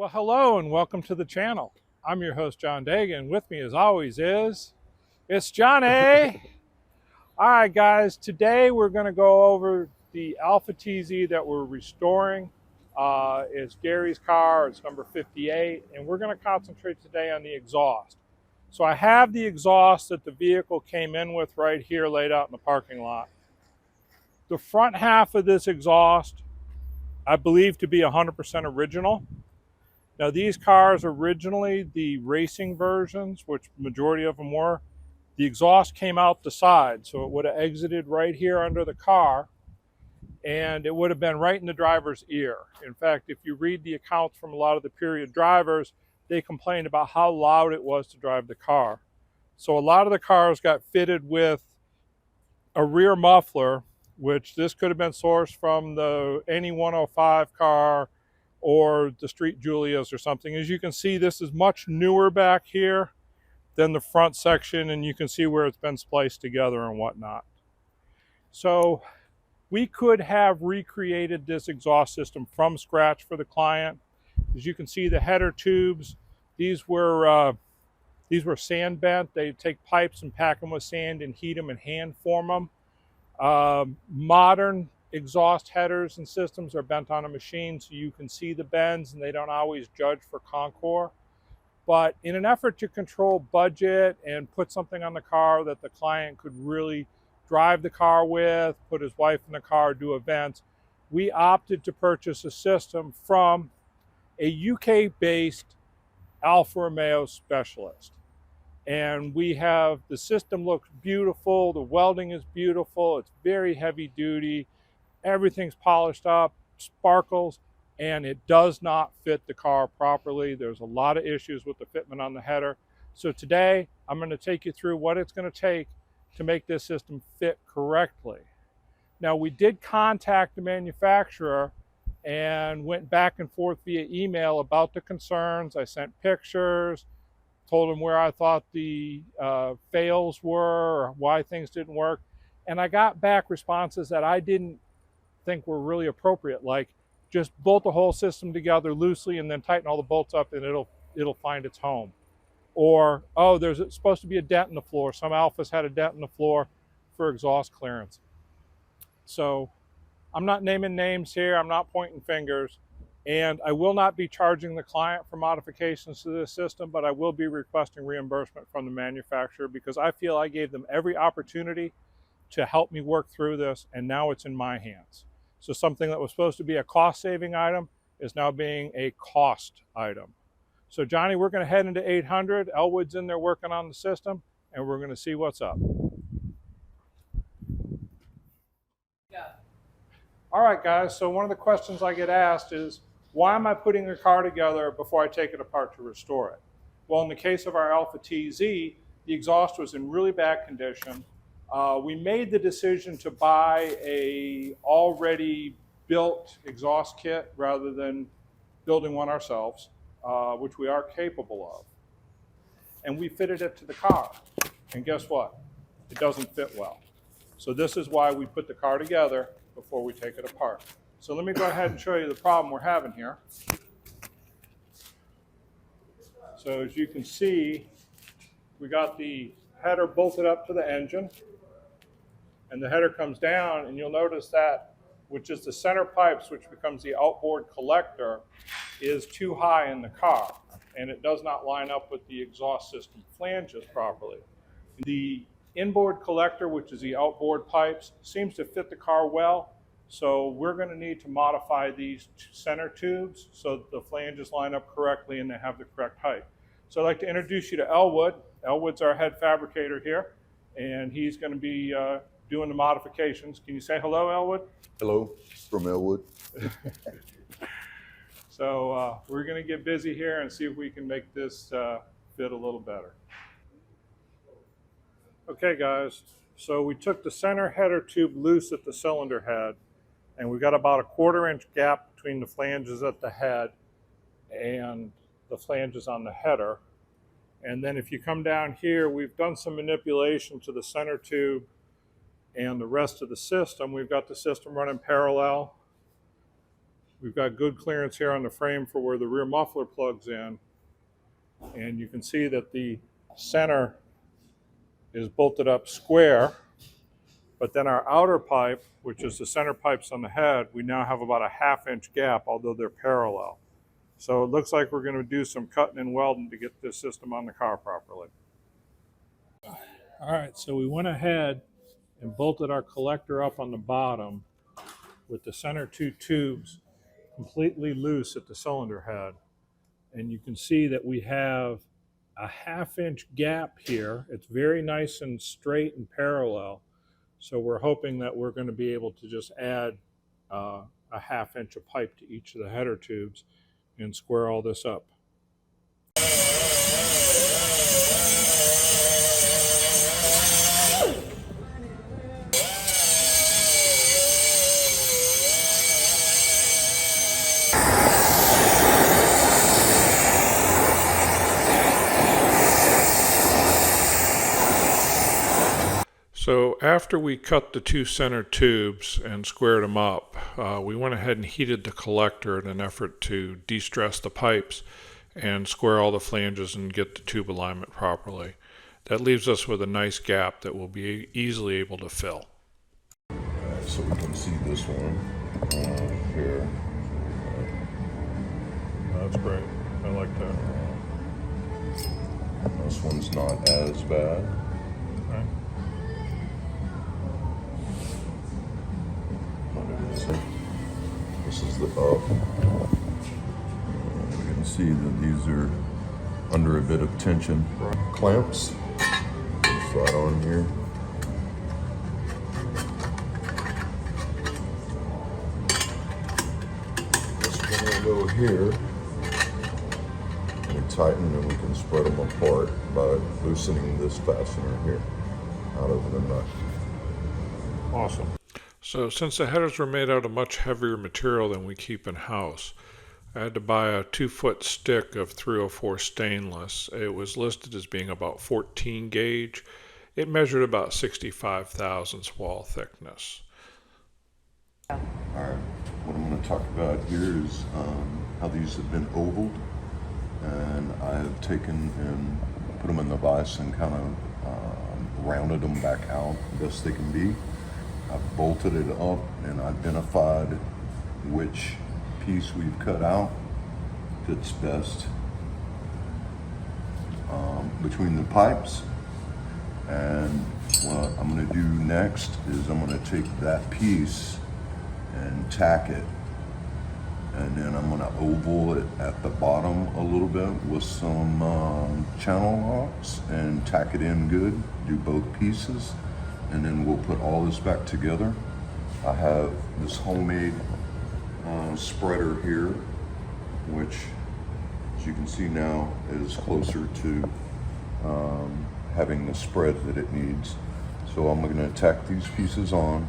Well, hello and welcome to the channel. I'm your host, John Dagan, and with me as always it's Johnny. All right, guys, today we're going to go over the Alfa TZ that we're restoring. It's Gary's car, it's number 58, and we're going to concentrate today on the exhaust. So I have the exhaust that the vehicle came in with right here laid out in the parking lot. The front half of this exhaust, I believe to be 100% original. Now these cars originally, the racing versions, which majority of them were, the exhaust came out the side, so it would have exited right here under the car, and it would have been right in the driver's ear. In fact, if you read the accounts from a lot of the period drivers, they complained about how loud it was to drive the car. So a lot of the cars got fitted with a rear muffler, which this could have been sourced from the any 105 car or the street Giulias or something. As you can see, this is much newer back here than the front section, and you can see where it's been spliced together and whatnot. So we could have recreated this exhaust system from scratch for the client. As you can see, the header tubes, these were sand bent. They take pipes and pack them with sand and heat them and hand form them. Modern exhaust headers and systems are bent on a machine, so you can see the bends and they don't always judge for contour. But in an effort to control budget and put something on the car that the client could really drive the car with, put his wife in the car, do events, we opted to purchase a system from a UK-based Alfa Romeo specialist. And we have, the system looks beautiful, the welding is beautiful, it's very heavy duty, everything's polished up, sparkles, and it does not fit the car properly. There's a lot of issues with the fitment on the header. So today, I'm going to take you through what it's going to take to make this system fit correctly. Now, we did contact the manufacturer and went back and forth via email about the concerns. I sent pictures, told them where I thought the fails were or why things didn't work. And I got back responses that I didn't think were really appropriate, like just bolt the whole system together loosely and then tighten all the bolts up and it'll find its home. Or, oh, there's supposed to be a dent in the floor. Some Alphas had a dent in the floor for exhaust clearance. So I'm not naming names here, I'm not pointing fingers, and I will not be charging the client for modifications to this system, but I will be requesting reimbursement from the manufacturer because I feel I gave them every opportunity to help me work through this, and now it's in my hands. So something that was supposed to be a cost-saving item is now being a cost item. So Johnny, we're going to head into 800. Elwood's in there working on the system, and we're going to see what's up. Yeah. All right, guys, so one of the questions I get asked is, why am I putting a car together before I take it apart to restore it? Well, in the case of our Alfa TZ, the exhaust was in really bad condition. We made the decision to buy a already built exhaust kit rather than building one ourselves, which we are capable of. And we fitted it to the car. And guess what? It doesn't fit well. So this is why we put the car together before we take it apart. So let me go ahead and show you the problem we're having here. So as you can see, we got the header bolted up to the engine, and the header comes down, and you'll notice that, which is the center pipes, which becomes the outboard collector, is too high in the car, and it does not line up with the exhaust system flanges properly. The inboard collector, which is the outboard pipes, seems to fit the car well, so we're going to need to modify these center tubes so that the flanges line up correctly and they have the correct height. So I'd like to introduce you to Elwood. Elwood's our head fabricator here, and he's going to be doing the modifications. Can you say hello, Elwood? Hello, from Elwood. So we're going to get busy here and see if we can make this fit a little better. Okay, guys, so we took the center header tube loose at the cylinder head, and we've got about a 1/4 inch gap between the flanges at the head and the flanges on the header. And then if you come down here, we've done some manipulation to the center tube and the rest of the system. We've got the system running parallel. We've got good clearance here on the frame for where the rear muffler plugs in. And you can see that the center is bolted up square. But then our outer pipe, which is the center pipes on the head, we now have about a 1/2 inch gap, although they're parallel. So it looks like we're going to do some cutting and welding to get this system on the car properly. All right, so we went ahead and bolted our collector up on the bottom with the center 2 tubes completely loose at the cylinder head. And you can see that we have a 1/2 inch gap here. It's very nice and straight and parallel. So we're hoping that we're going to be able to just add a 1/2 inch of pipe to each of the header tubes and square all this up. So after we cut the 2 center tubes and squared them up, we went ahead and heated the collector in an effort to de-stress the pipes and square all the flanges and get the tube alignment properly. That leaves us with a nice gap that we'll be easily able to fill. Alright, so we can see this one here. That's great. I like that. This one's not as bad. Okay. This is the up. You can see that these are under a bit of tension. Clamps slide on here. This one will go here. And tighten, and we can spread them apart by loosening this fastener here out of the nut. Awesome. So since the headers were made out of much heavier material than we keep in house, I had to buy a 2-foot stick of 304 stainless. It was listed as being about 14 gauge. It measured about 65 thousandths wall thickness. All right, what I'm going to talk about here is how these have been ovaled, and I have taken and put them in the vise and kind of rounded them back out the best they can be. I've bolted it up and identified which piece we've cut out fits best between the pipes. And what I'm going to do next is I'm going to take that piece and tack it, and then I'm going to oval it at the bottom a little bit with some channel locks and tack it in good, do both pieces, and then we'll put all this back together. I have this homemade spreader here, which, as you can see now, is closer to having the spread that it needs. So I'm going to tack these pieces on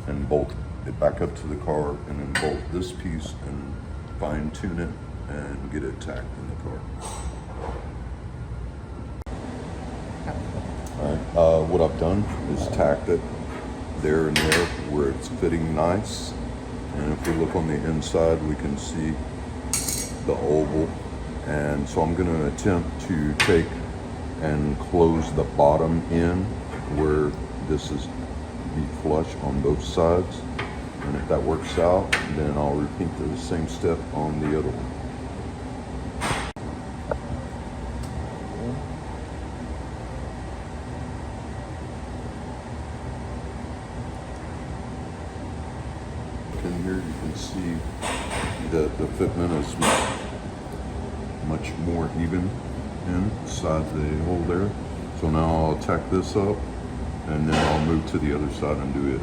and bolt it back up to the car, and then bolt this piece and fine tune it and get it tacked in the car. Alright, what I've done is tacked it there and there where it's fitting nice. And if we look on the inside, we can see the oval. And so I'm going to attempt to take and close the bottom end where this is be flush on both sides. And if that works out, then I'll repeat the same step on the other one. In here you can see that the fitment is much more even inside the hole there. So now I'll tack this up, and then I'll move to the other side and do it.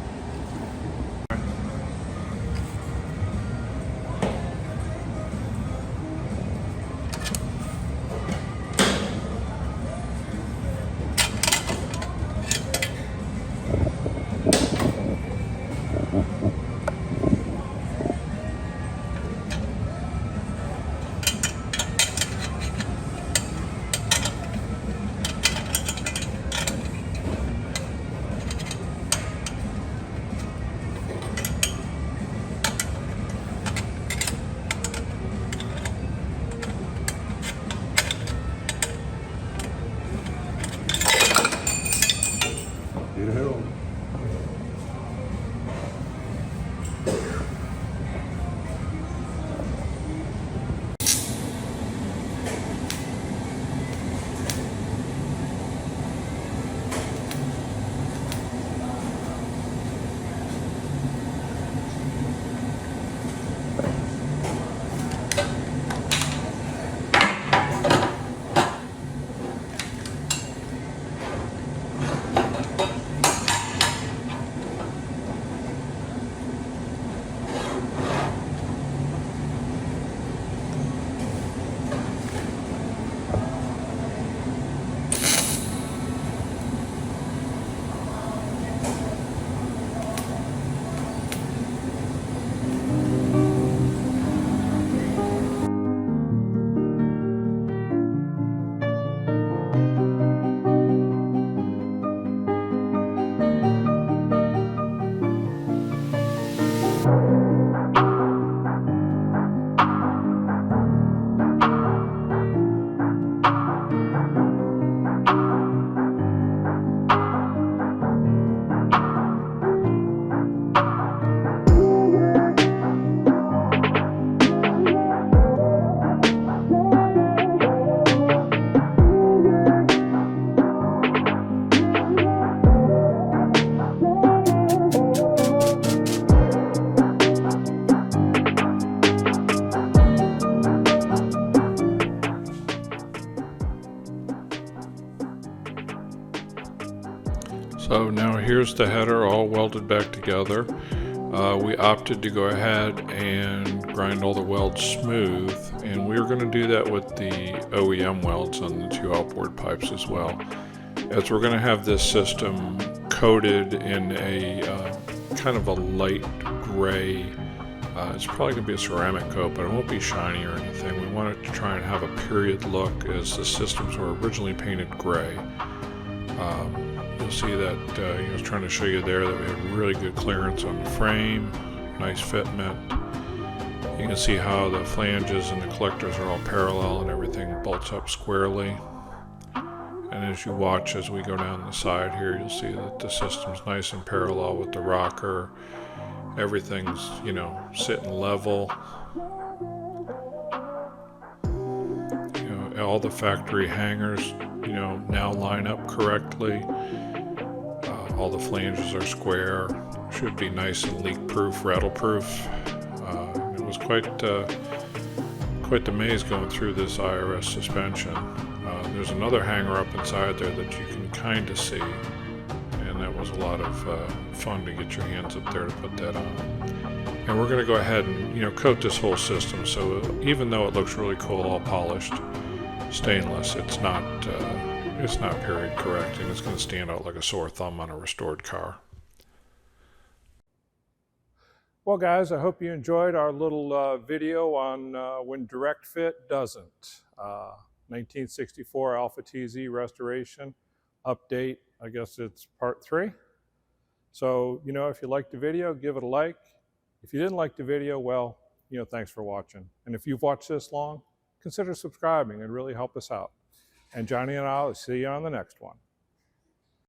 So now here's the header all welded back together. We opted to go ahead and grind all the welds smooth, and we're going to do that with the OEM welds on the two outboard pipes as well, as we're going to have this system coated in a kind of a light gray. It's probably going to be a ceramic coat, but it won't be shiny or anything. We want it to try and have a period look, as the systems were originally painted gray. You'll see that I was trying to show you there that we have really good clearance on the frame, nice fitment. You can see how the flanges and the collectors are all parallel and everything bolts up squarely. And as you watch as we go down the side here, you'll see that the system's nice and parallel with the rocker. Everything's, sitting level. All the factory hangers, now line up correctly. All the flanges are square. Should be nice and leak-proof, rattle-proof. It was quite the maze going through this IRS suspension. There's another hanger up inside there that you can kind of see, and that was a lot of fun to get your hands up there to put that on. And we're going to go ahead and coat this whole system, so even though it looks really cool, all polished stainless, it's not period correct, and it's going to stand out like a sore thumb on a restored car. Well, guys, I hope you enjoyed our little video on when direct fit doesn't. 1964 Alfa TZ restoration update. I guess it's part 3. So, if you liked the video, give it a like. If you didn't like the video, well, thanks for watching. And if you've watched this long, consider subscribing. It'd really help us out. And Johnny and I will see you on the next one.